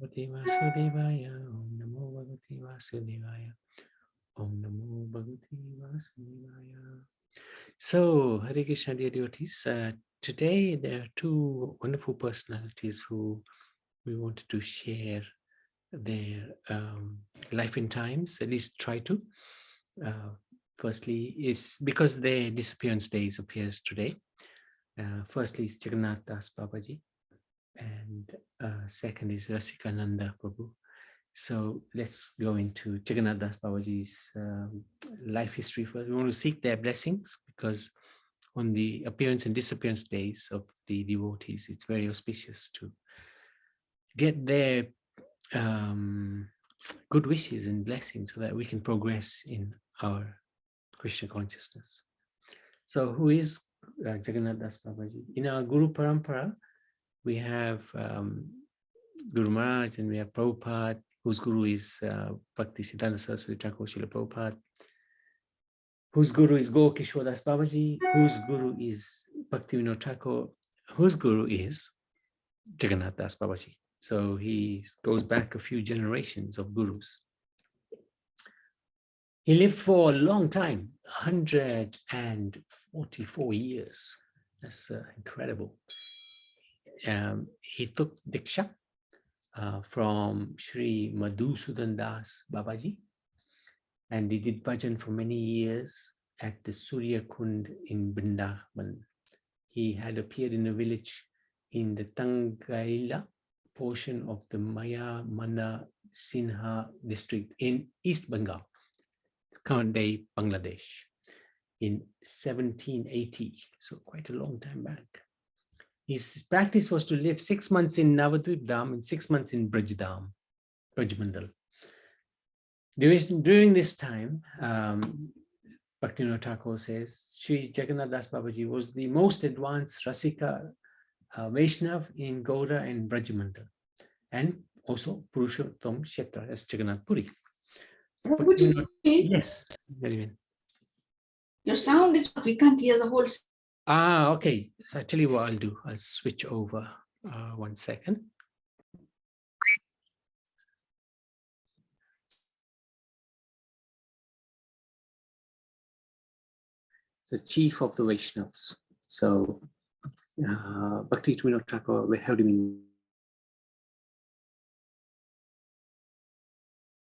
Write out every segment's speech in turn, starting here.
Bhagavate Vasudevaya, Om Namo Bhagavate Vasudevaya, Om Namo Bhagavate Vasudevaya. So, Hare Krishna, dear devotees. Today there are two wonderful personalities who we wanted to share their life in times, at least try to. Firstly, is because their disappearance days appears today. Firstly is Jagannath Das Babaji, and second is Rasikananda Prabhu. So let's go into Jagannath Das Babaji's life history first. We want to seek their blessings because on the appearance and disappearance days of the devotees, it's very auspicious to get their good wishes and blessings so that we can progress in our Krishna consciousness. So who is Jagannath Das Babaji? In our Guru Parampara, we have Guru Maharaj and we have Prabhupada, whose guru is Bhakti Siddhanta Saraswati Thakur Srila Prabhupada, whose guru is Gokishore Das Babaji, whose guru is Bhakti Vinod Thakur, whose guru is Jagannath Das Babaji. So he goes back a few generations of gurus. He lived for a long time, 144 years. That's incredible. He took Diksha from Sri Madhusudan Das Babaji, and he did bhajan for many years at the Surya Kund in Vrindavan. He had appeared in a village in the Tangaila portion of the Maya Mana Sinha district in East Bengal, current day Bangladesh, in 1780, so quite a long time back. His practice was to live 6 months in Navadvip Dham and 6 months in Brajmandal. During this time, Bhaktivinoda Thakur says, Sri Jagannath Das Babaji was the most advanced Rasika Vaishnav in Gauda and Brajmandal, and also Purushottam Kshetra as Jagannath Puri. Yes, very well. Your sound is, we can't hear the whole. Okay. So I tell you what I'll do. I'll switch over 1 second. The chief of the Vaishnavas. So Bhakti Vinod Thakur, we held him in.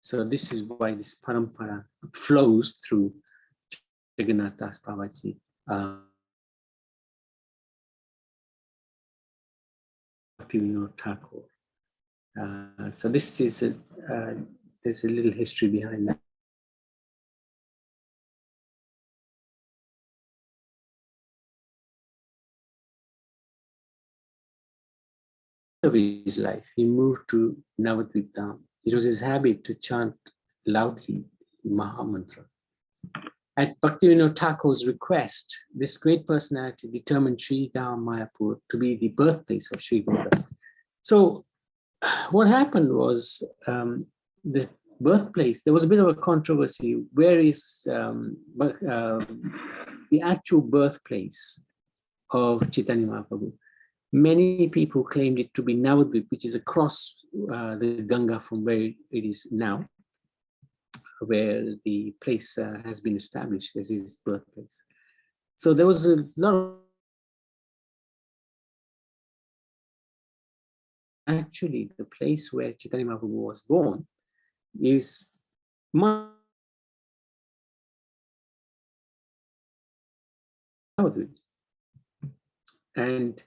So this is why this parampara flows through Jagannath Das Babaji. Bhakti Vinod Thakur. So this is there's a little history behind that. Of his life, he moved to Navadvip Dham. It was his habit to chant loudly Mahamantra. At Bhaktivinoda Thakur's request, this great personality determined Sri Dham Mayapur to be the birthplace of Sri Gaura. So what happened was the birthplace, there was a bit of a controversy. Where is the actual birthplace of Chaitanya Mahaprabhu? Many people claimed it to be Navadvip, which is across the Ganga from where it is now, where the place has been established as his birthplace. So there was a lot of. Actually, the place where Chaitanya Mahaprabhu was born is Navadvip. And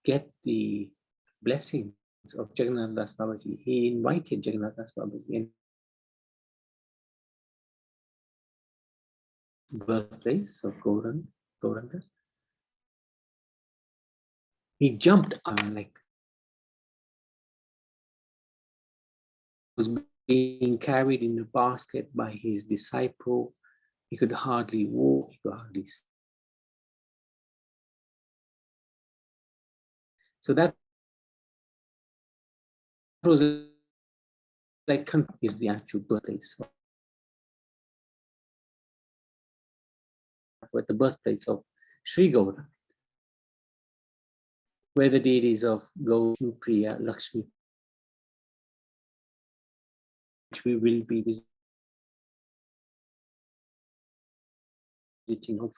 get the blessings of Jagannath Das Babaji, he invited Jagannath Das Babaji in birthplace of Gauranga. He jumped like was being carried in a basket by his disciple. He could hardly walk, he could hardly. So that was like is the actual birthplace at the birthplace of Sri Gaura, where the deities of Gaur, Priya, Lakshmi, which we will be visiting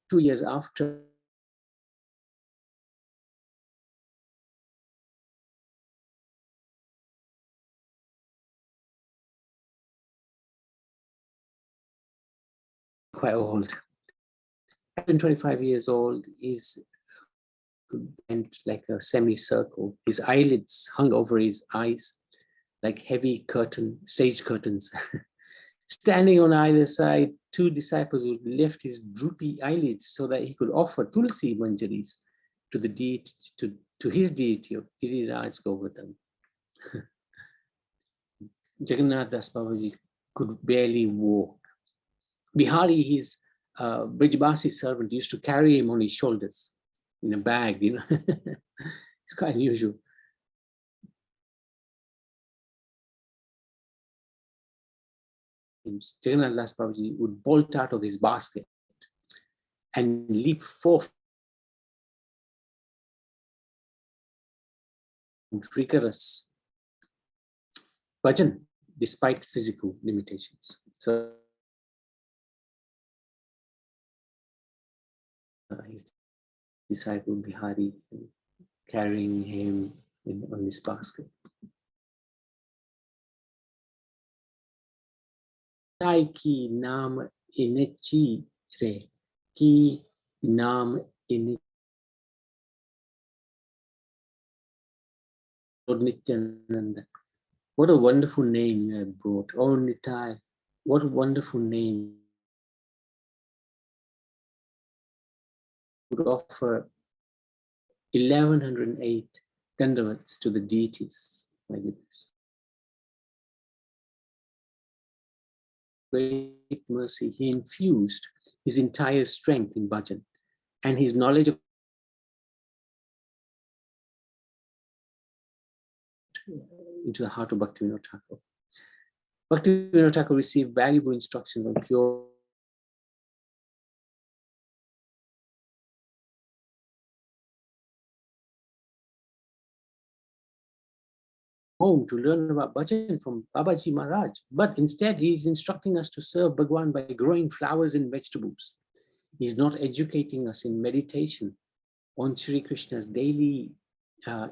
2 years after quite old. 125 years old, he's bent like a semicircle. His eyelids hung over his eyes like heavy stage curtains. Standing on either side, 2 disciples would lift his droopy eyelids so that he could offer tulsi manjaris to the deity, to his deity of Giriraj Govardhan. Jagannath Das Babaji could barely walk. Bihari, his Brijbasi servant, used to carry him on his shoulders in a bag, you know. It's quite unusual. Jagannath Das Babaji would bolt out of his basket and leap forth rigorous bhajan despite physical limitations. So his disciple Bihari carrying him on this basket. Ki naam inechi re, ki naam inechi. Lord Nityananda, what a wonderful name you have brought. Oh Nitai, what a wonderful name. Would offer 1108 dandavats to the deities. My goodness. Great mercy, he infused his entire strength in bhajan and his knowledge of into the heart of Bhaktivinoda Thakur. Bhaktivinoda Thakur received valuable instructions on pure home to learn about bhajan from Babaji Maharaj, but instead he is instructing us to serve Bhagwan by growing flowers and vegetables. He is not educating us in meditation on Sri Krishna's daily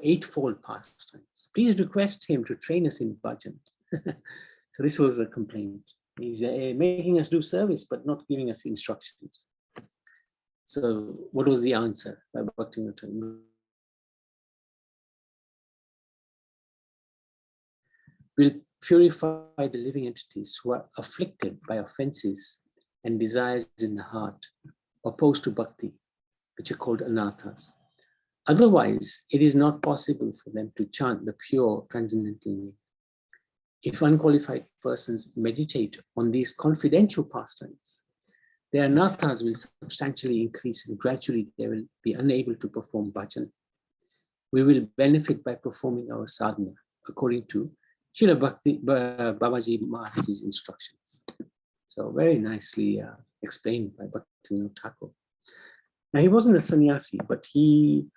eightfold pastimes. Please request him to train us in bhajan. So this was the complaint. He's making us do service, but not giving us instructions. So what was the answer by Bhaktivinoda Thakur? Will purify the living entities who are afflicted by offenses and desires in the heart, opposed to bhakti, which are called anathas. Otherwise, it is not possible for them to chant the pure transcendental name. If unqualified persons meditate on these confidential pastimes, their anathas will substantially increase and gradually they will be unable to perform bhajan. We will benefit by performing our sadhana according to Srila Babaji Maharaj's instructions. So very nicely explained by Bhaktivinoda Thakur. Now he wasn't a sannyasi, but he,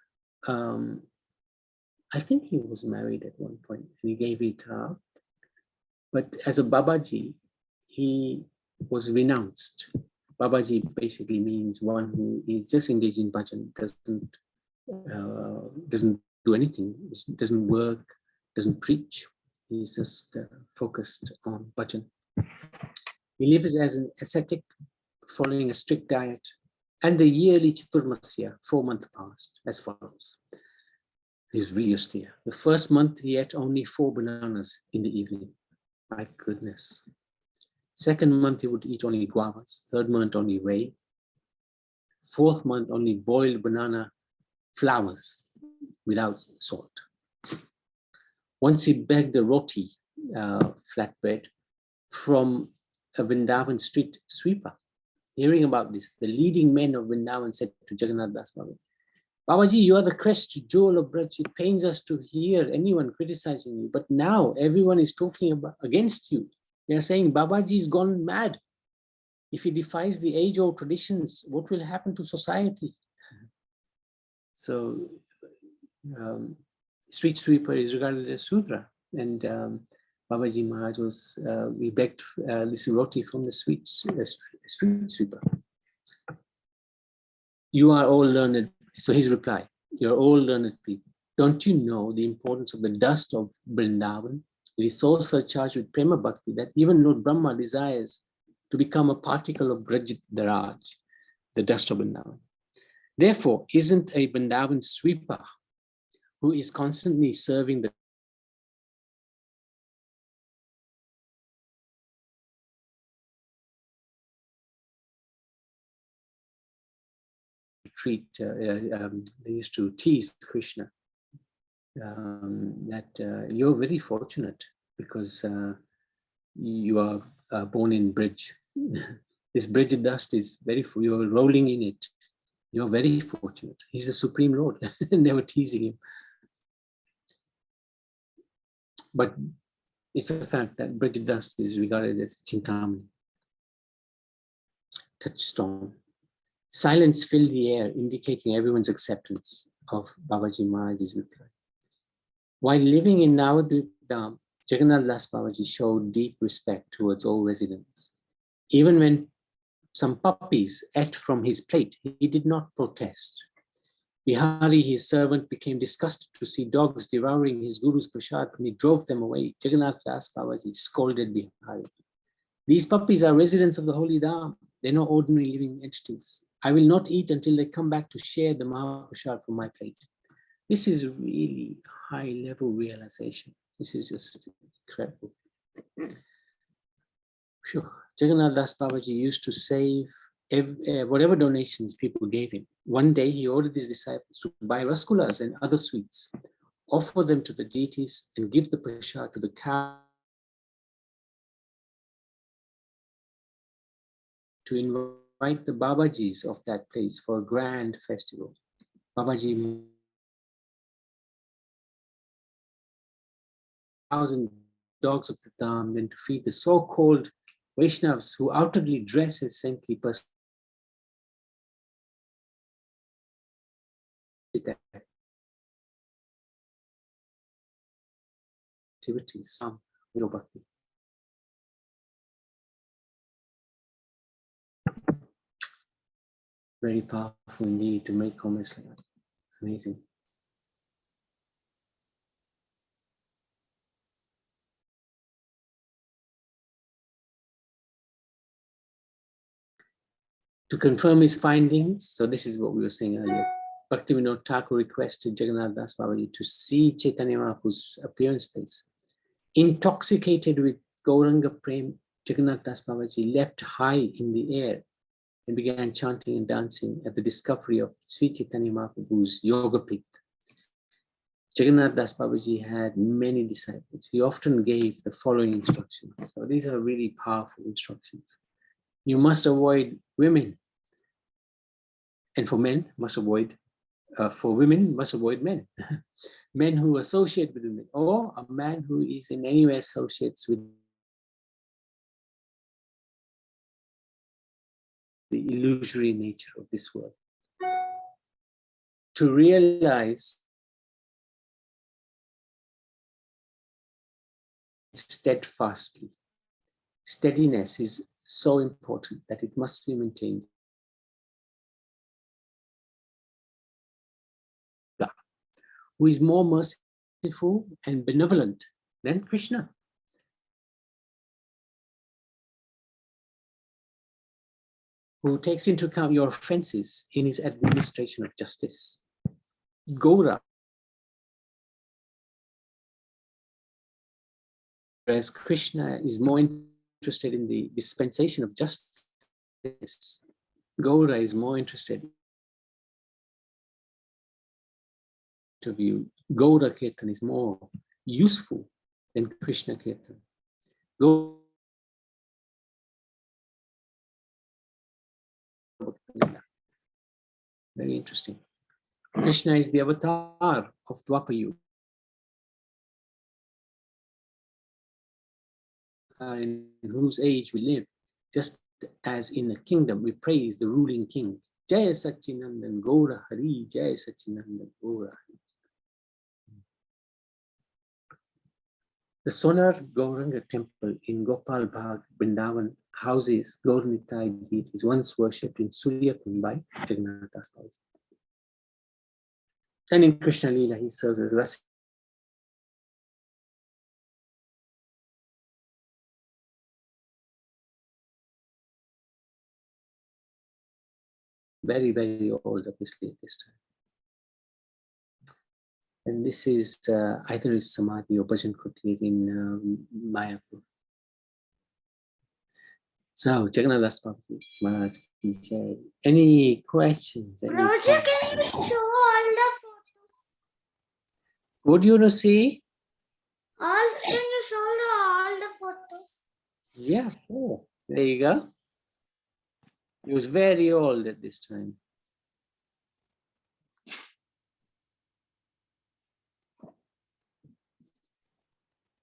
I think he was married at one point and he gave it up. But as a Babaji, he was renounced. Babaji basically means one who is just engaged in bhajan, doesn't do anything, doesn't work, doesn't preach. He's just focused on bhajan. He lives as an ascetic, following a strict diet, and the yearly Chaturmasya, 4-month fast, as follows. He's really austere. The first month he ate only 4 bananas in the evening. My goodness. Second month he would eat only guavas. Third month only whey. Fourth month only boiled banana flowers without salt. Once he begged a roti, flatbread, from a Vrindavan street sweeper. Hearing about this, the leading men of Vrindavan said to Jagannath Das Babaji, Babaji, you are the crest jewel of Braj. It pains us to hear anyone criticizing you, but now everyone is talking against you. They are saying Babaji is gone mad. If he defies the age-old traditions, what will happen to society? So street sweeper is regarded as Sudra, and Babaji Maharaj was, we begged this roti from the street sweeper. You are all learned. So his reply, you're all learned people. Don't you know the importance of the dust of Vrindavan? It is so surcharged with Prema Bhakti that even Lord Brahma desires to become a particle of Braj Daraj, the dust of Vrindavan. Therefore, isn't a Vrindavan sweeper who is constantly serving the treat, they used to tease Krishna, that you're very fortunate because you are born in Brij. This Brij dust is you're rolling in it. You're very fortunate. He's the Supreme Lord, never teasing him. But it's a fact that Brij dust is regarded as Chintamani, touchstone. Silence filled the air, indicating everyone's acceptance of Babaji Maharaj's reply. While living in Navadvip Dham, Jagannath Das Babaji showed deep respect towards all residents. Even when some puppies ate from his plate, he did not protest. Bihari, his servant, became disgusted to see dogs devouring his guru's prasad and he drove them away. Jagannath Das Babaji scolded Bihari. These puppies are residents of the holy Dham. They're not ordinary living entities. I will not eat until they come back to share the Mahaprasad from my plate. This is really high-level realization. This is just incredible. Phew. Jagannath Das Babaji used to save whatever donations people gave him. One day he ordered his disciples to buy rasgullas and other sweets, offer them to the deities and give the prasad to the cow to invite the Babajis of that place for a grand festival. Babaji, 1,000 dogs of the Dham, then to feed the so-called Vaishnavas who outwardly dress as saintly persons. Activities. Very powerful indeed to make comments like that. Amazing. To confirm his findings, so this is what we were saying earlier. Bhaktivinoda Thakur requested Jagannath Das Babaji to see Chaitanya Mahaprabhu's appearance place. Intoxicated with Gauranga Prem, Jagannath Das Babaji leapt high in the air and began chanting and dancing at the discovery of Sri Chaitanya Mahaprabhu's Yoga Pit. Jagannath Das Babaji had many disciples. He often gave the following instructions. So these are really powerful instructions. You must avoid women. And for men, must avoid, for women, must avoid men. Men who associate with women, or a man who is in any way associates with the illusory nature of this world. To realize steadfastly. Steadiness is so important that it must be maintained. Who is more merciful and benevolent than Krishna? Who takes into account your offenses in his administration of justice. Gaura, whereas Krishna is more interested in the dispensation of justice. Gaura is more interested to view. Gaura Kirtan is more useful than Krishna Kirtan. Very interesting. Krishna is the avatar of Dwapar Yuga, in whose age we live, just as in a kingdom, we praise the ruling king. Jaya Satchinandan Gaura Hari, Jaya Satchinandan Gaura Hari. The Sonar Gauranga temple in Gopal Bagh, Vrindavan, houses Gauranitai deities once worshipped in Surya Kund by Jagannath Das Babaji. And in Krishna Leela, he serves as Rasi. Very, very old, obviously, at this time. And this is either his Samadhi or Bhajan Kutir in Mayapur. So, Jagannath Das Babaji Maharaj ki jai. Any questions? Roger, can you show all the photos? What do you want to see? Can you show all the photos? Yeah, sure. There you go. He was very old at this time.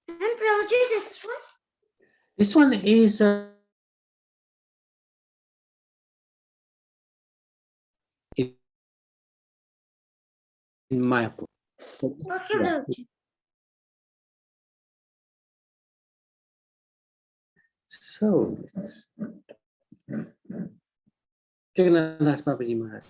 And Prabhuji, this one? This one is in Mayapur. Okay, Prabhuji. So, Jagannath Das Babaji Maharaj.